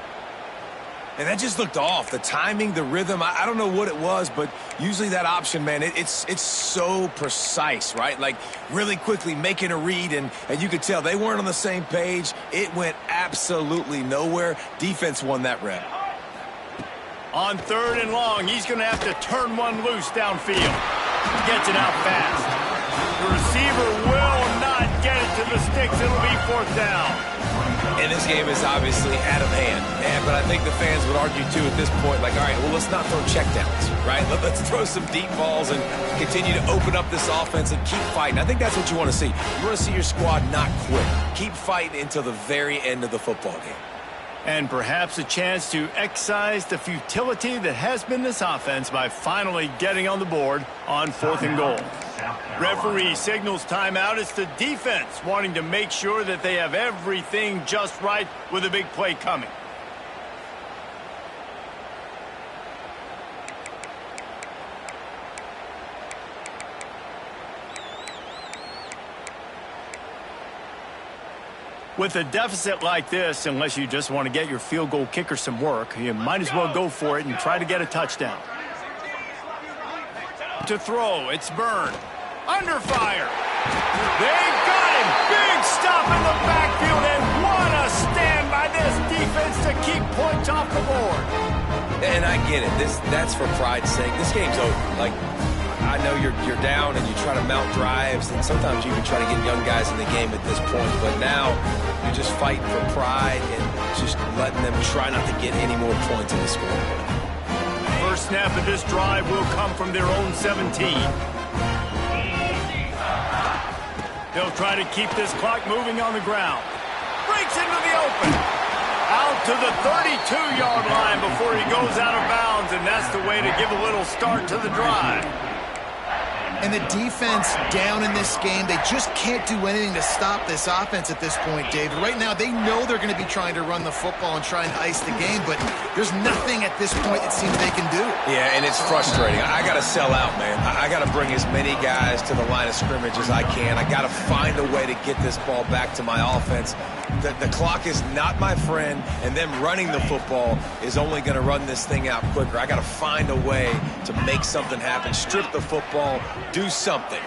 And that just looked off. The timing, the rhythm, I don't know what it was, but usually that option, man, it's so precise, right? Like really quickly making a read, and you could tell they weren't on the same page. It went absolutely nowhere. Defense won that rep. On 3rd and long, he's going to have to turn one loose downfield. Gets it out fast. The receiver will not get it to the sticks. It'll be 4th down. And this game is obviously out of hand. But I think the fans would argue, too, at this point, like, all right, well, let's not throw checkdowns, right? Let's throw some deep balls and continue to open up this offense and keep fighting. I think that's what you want to see. You want to see your squad not quit. Keep fighting until the very end of the football game. And perhaps a chance to excise the futility that has been this offense by finally getting on the board on 4th and goal. Referee signals timeout. It's the defense wanting to make sure that they have everything just right with a big play coming. With a deficit like this, unless you just want to get your field goal kicker some work, you might as well go for it and try to get a touchdown. To throw, it's Byrne. Under fire. They got him. Big stop in the backfield, and what a stand by this defense to keep points off the board. And I get it. That's for pride's sake. This game's over. Like, I know you're down and you try to mount drives, and sometimes you even try to get young guys in the game at this point. But now you're just fighting for pride and just letting them try not to get any more points in the scoreboard. First snap of this drive will come from their own 17. They'll try to keep this clock moving on the ground. Breaks into the open. Out to the 32-yard line before he goes out of bounds, and that's the way to give a little start to the drive. And the defense down in this game, they just can't do anything to stop this offense at this point, David. Right now, they know they're going to be trying to run the football and try and ice the game, but there's nothing at this point it seems they can do. Yeah, and it's frustrating. I got to sell out, man. I got to bring as many guys to the line of scrimmage as I can. I got to find a way to get this ball back to my offense. The clock is not my friend, and them running the football is only going to run this thing out quicker. I got to find a way to make something happen, strip the football, do something.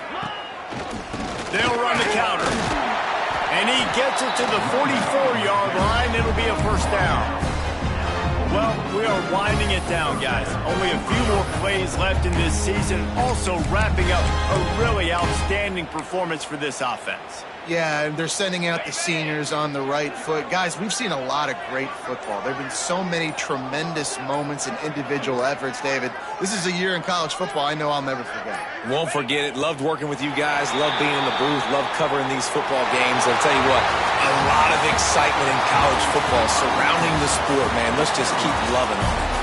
They'll run the counter. And he gets it to the 44-yard line. It'll be a first down. Well, we are winding it down, guys. Only a few more plays left in this season. Also wrapping up a really outstanding performance for this offense. Yeah, and they're sending out the seniors on the right foot. Guys, we've seen a lot of great football. There have been so many tremendous moments and individual efforts, David. This is a year in college football I know I'll never forget. Won't forget it. Loved working with you guys. Loved being in the booth. Loved covering these football games. I'll tell you what, a lot of excitement in college football surrounding the sport, man. Let's just keep loving it.